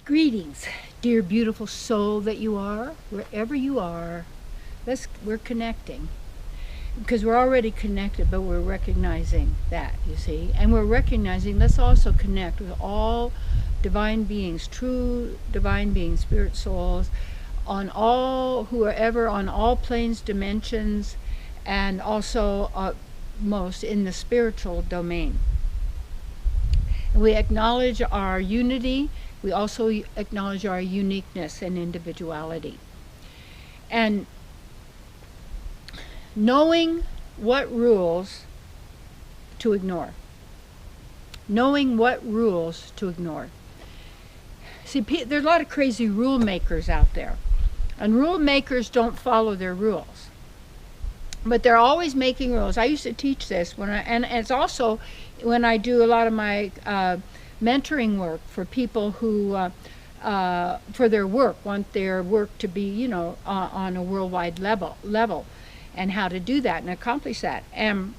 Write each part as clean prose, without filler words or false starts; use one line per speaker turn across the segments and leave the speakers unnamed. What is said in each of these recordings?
Greetings, dear beautiful soul that you are, wherever you are. We're connecting. Because we're already connected, but we're recognizing that, you see. And we're recognizing, let's also connect with all divine beings, true divine beings, spirit souls, on all, whoever, on all planes, dimensions, and also most in the spiritual domain. And we acknowledge our unity. We also acknowledge our uniqueness and individuality. And knowing what rules to ignore. Knowing what rules to ignore. See, there's a lot of crazy rule makers out there. And rule makers don't follow their rules. But they're always making rules. I used to teach this, and it's also when I do a lot of my mentoring work for people who, for their work, want their work to be, on a worldwide level, and how to do that and accomplish that. And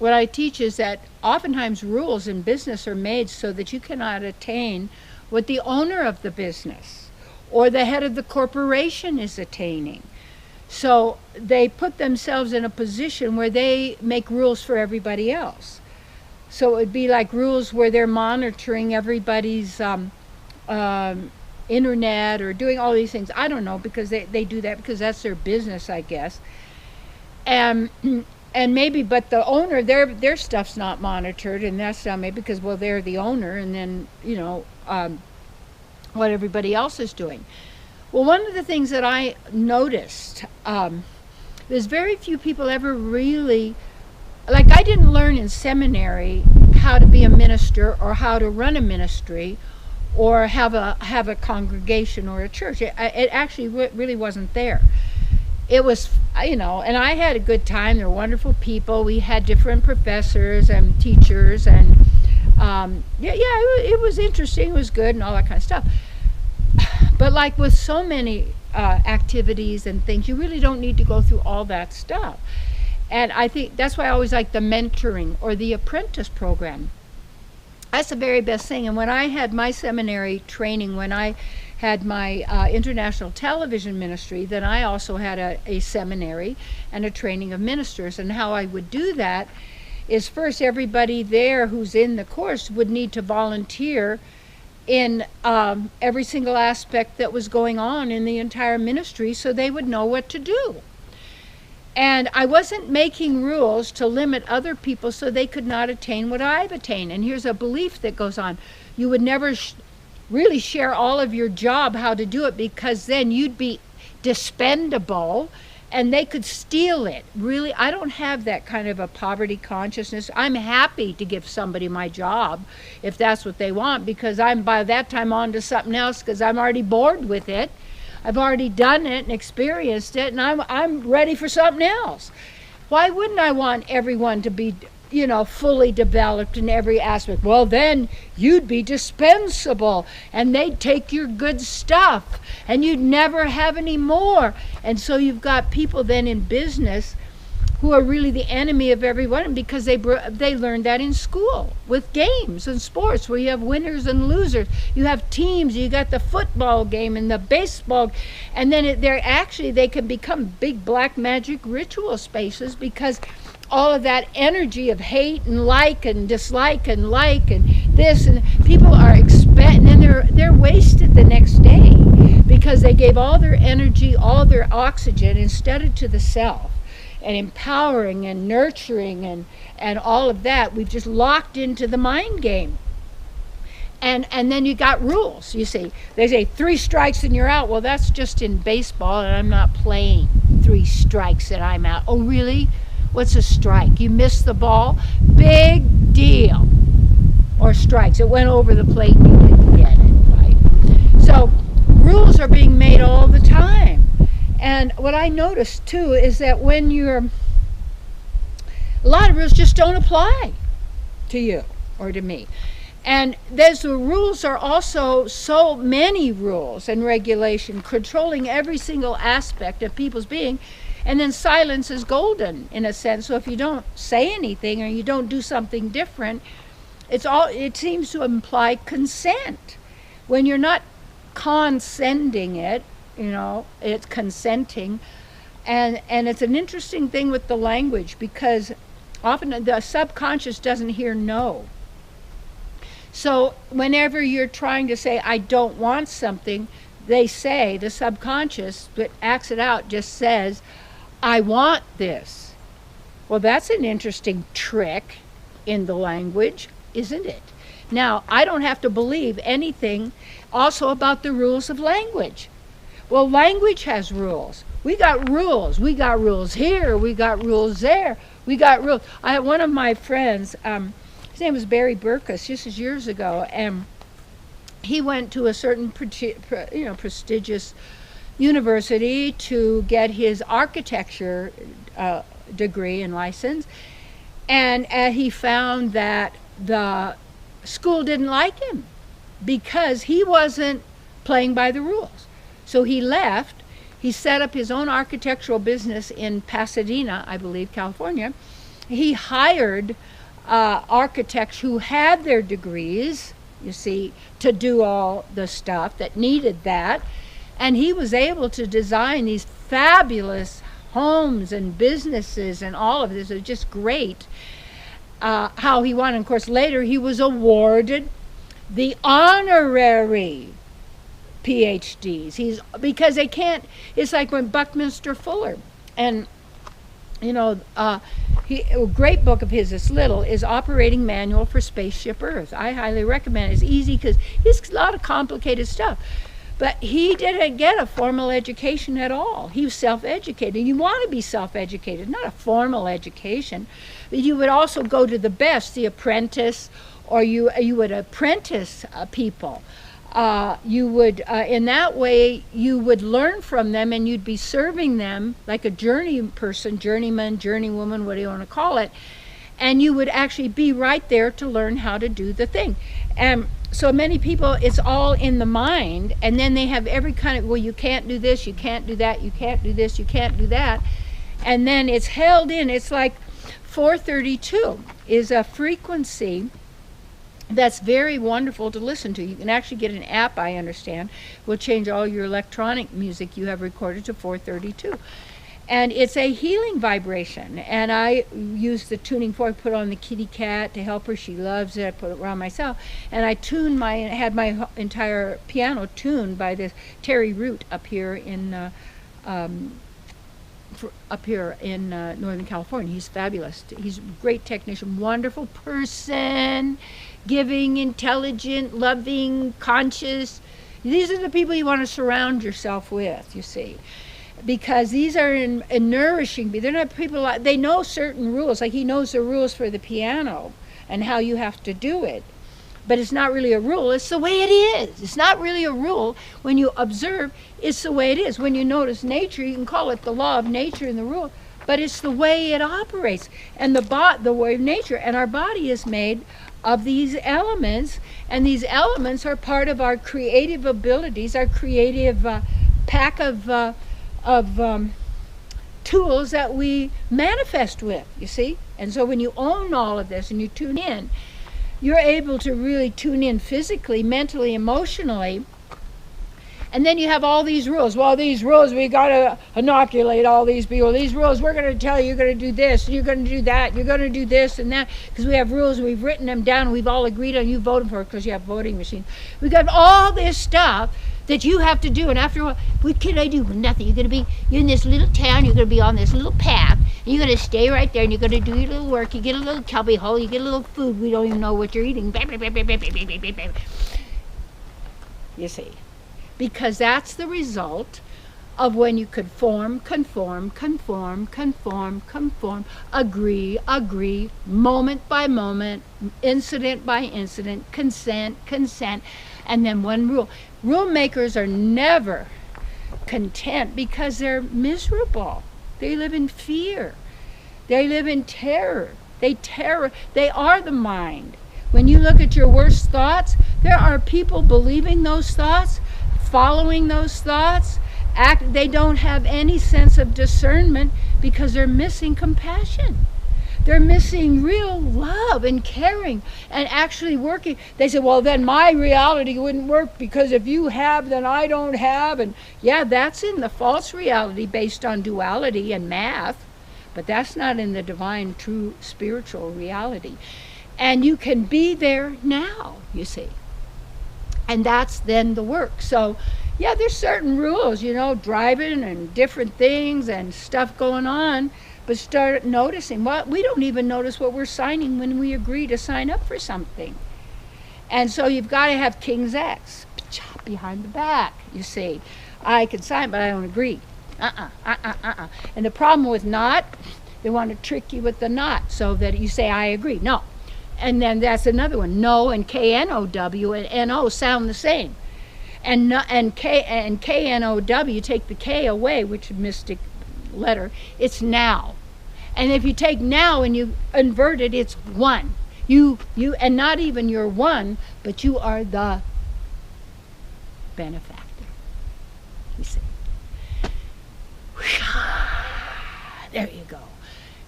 what I teach is that oftentimes rules in business are made so that you cannot attain what the owner of the business or the head of the corporation is attaining. So they put themselves in a position where they make rules for everybody else. So it would be like rules where they're monitoring everybody's internet or doing all these things. I don't know, because they do that because that's their business, I guess. And maybe, but the owner, their stuff's not monitored, and that's not maybe because, well, they're the owner, and then, what everybody else is doing. Well, one of the things that I noticed, there's very few people ever really, like I didn't learn in seminary how to be a minister or how to run a ministry or have a congregation or a church. It actually really wasn't there. It was, and I had a good time. There were wonderful people. We had different professors and teachers, and it was interesting. It was good and all that kind of stuff. But like with so many activities and things, you really don't need to go through all that stuff. And I think that's why I always like the mentoring or the apprentice program. That's the very best thing. And when I had my seminary training, when I had my international television ministry, then I also had a seminary and a training of ministers. And how I would do that is, first, everybody there who's in the course would need to volunteer in every single aspect that was going on in the entire ministry, so they would know what to do. And I wasn't making rules to limit other people so they could not attain what I've attained. And here's a belief that goes on. You would never really share all of your job, how to do it, because then you'd be dispendable and they could steal it. Really, I don't have that kind of a poverty consciousness. I'm happy to give somebody my job if that's what they want, because I'm by that time on to something else, because I'm already bored with it. I've already done it and experienced it, and I'm ready for something else. Why wouldn't I want everyone to be, fully developed in every aspect? Well, then you'd be dispensable, and they'd take your good stuff, and you'd never have any more. And so you've got people then in business who are really the enemy of everyone, because they learned that in school with games and sports where you have winners and losers. You have teams. You got the football game and the baseball, and then they can become big black magic ritual spaces, because all of that energy of hate and like and dislike and like and this, and people are and then they're wasted the next day because they gave all their energy, all their oxygen instead of to the self. And empowering and nurturing and all of that, we've just locked into the mind game. And then you got rules, you see. They say 3 strikes and you're out. Well, that's just in baseball, and I'm not playing 3 strikes and I'm out. Oh, really? What's a strike? You missed the ball? Big deal. Or strikes. It went over the plate and you didn't get it, right? So rules are being made all the time. And what I noticed too is that when a lot of rules just don't apply to you or to me. And the rules are also so many rules and regulation controlling every single aspect of people's being. And then silence is golden in a sense. So if you don't say anything or you don't do something different, it seems to imply consent. when you're not consenting it, it's consenting. And it's an interesting thing with the language, because often the subconscious doesn't hear no. So whenever you're trying to say, I don't want something, they say, the subconscious that acts it out just says, I want this. Well, that's an interesting trick in the language, isn't it? Now, I don't have to believe anything also about the rules of language. Well, language has rules. We got rules. We got rules here. We got rules there. We got rules. I had one of my friends, his name was Barry Burkus, just years ago, and he went to a certain prestigious university to get his architecture degree and license, and he found that the school didn't like him because he wasn't playing by the rules. So he left. He set up his own architectural business in Pasadena, I believe, California. He hired architects who had their degrees, you see, to do all the stuff that needed that. And he was able to design these fabulous homes and businesses and all of this. It was just great how he won. And of course, later he was awarded the honorary PhDs. Because they can't, it's like when Buckminster Fuller, and a great book of his, this little, is Operating Manual for Spaceship Earth. I highly recommend it. It's easy because it's a lot of complicated stuff. But he didn't get a formal education at all. He was self-educated. You want to be self-educated, not a formal education. But you would also go to the best, the apprentice, or you would apprentice people. You would, in that way, you would learn from them, and you'd be serving them like a journey person, journeyman, journeywoman, what do you want to call it, and you would actually be right there to learn how to do the thing. And so many people, it's all in the mind, and then they have every kind of, well, you can't do this, you can't do that, you can't do this, you can't do that, and then it's held in. It's like 432 is a frequency that's very wonderful to listen to. You can actually get an app, I understand, will change all your electronic music you have recorded to 432. And it's a healing vibration. And I use the tuning fork, put on the kitty cat to help her. She loves it. I put it around myself. And I had my entire piano tuned by this Terry Root up here in Northern California. He's fabulous. He's a great technician, wonderful person, giving, intelligent, loving, conscious. These are the people you want to surround yourself with, you see, because these are nourishing. They're not people, they know certain rules, like he knows the rules for the piano and how you have to do it. But it's not really a rule, it's the way it is. It's not really a rule. When you observe, it's the way it is. When you notice nature, you can call it the law of nature and the rule, but it's the way it operates, and the way of nature. And our body is made of these elements, and these elements are part of our creative abilities, our creative pack of tools that we manifest with, you see. And so when you own all of this and you tune in, you're able to really tune in physically, mentally, emotionally. And then you have all these rules. Well, these rules, we got to inoculate all these people. These rules, we're going to tell you, you're going to do this, you're going to do that, you're going to do this and that, because we have rules, we've written them down, we've all agreed on, you voted for it because you have voting machines. We've got all this stuff that you have to do, and after a while, what can I do? Nothing. You're in this little town, you're going to be on this little path, and you're going to stay right there, and you're going to do your little work, you get a little cubby hole, you get a little food, we don't even know what you're eating. You see. Because that's the result of when you conform, agree, moment by moment, incident by incident, consent, and then one rule. Rule makers are never content because they're miserable. They live in fear. They live in terror. They are the mind. When you look at your worst thoughts, there are people believing those thoughts, following those thoughts. They don't have any sense of discernment because they're missing compassion. They're missing real love and caring and actually working. They say, well, then my reality wouldn't work because if you have, then I don't have. And yeah, that's in the false reality based on duality and math, but that's not in the divine, true spiritual reality. And you can be there now, you see. And that's then the work. So, yeah, there's certain rules, driving and different things and stuff going on. But start noticing. Well, we don't even notice what we're signing when we agree to sign up for something. And so you've got to have King's X behind the back, you see. I can sign, but I don't agree. And the problem with not, they want to trick you with the not so that you say, I agree. No. And then that's another one. No and K-N-O-W and N-O sound the same. And K-N-O-W, take the K away, which is mystic letter, it's now. And if you take now and you invert it, it's one. You and not even you're one, but you are the benefactor. You see. There you go.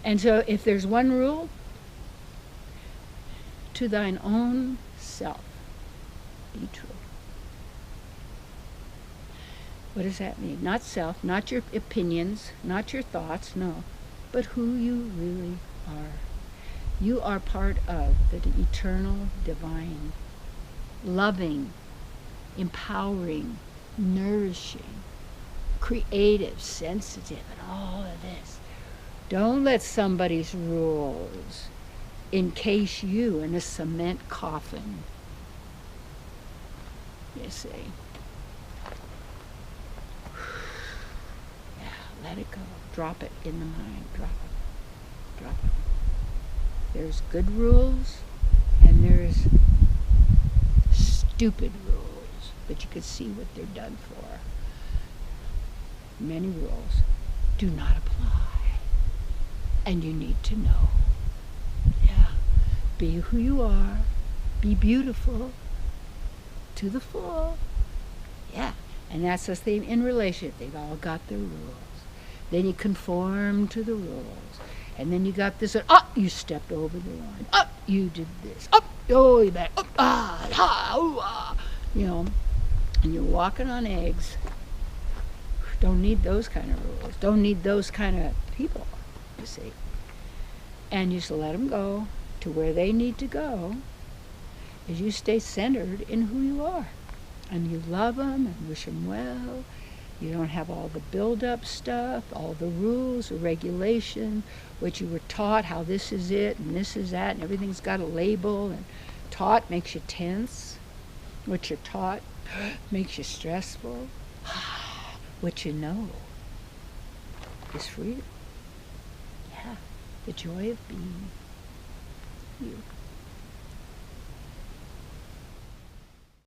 And so if there's one rule, to thine own self be true. What does that mean? Not self, not your opinions, not your thoughts, no, but who you really are. You are part of the eternal, divine, loving, empowering, nourishing, creative, sensitive, and all of this. Don't let somebody's rules encase you in a cement coffin. You see. Yeah, let it go. Drop it in the mind. Drop it. Drop it. There's good rules and there's stupid rules, but you can see what they're done for. Many rules do not apply, and you need to know. Yeah, be who you are, be beautiful to the full. Yeah, and that's the thing in relationship. They've all got their rules. Then you conform to the rules. And then you got this, you stepped over the line. You did this. You back. And you're walking on eggs. Don't need those kind of rules. Don't need those kind of people, you see. And you just let them go to where they need to go as you stay centered in who you are. And you love them and wish them well. You don't have all the build-up stuff, all the rules, the regulation, what you were taught, how this is it and this is that, and everything's got a label. And taught makes you tense. What you're taught makes you stressful. What you know is freedom. Yeah, the joy of being you.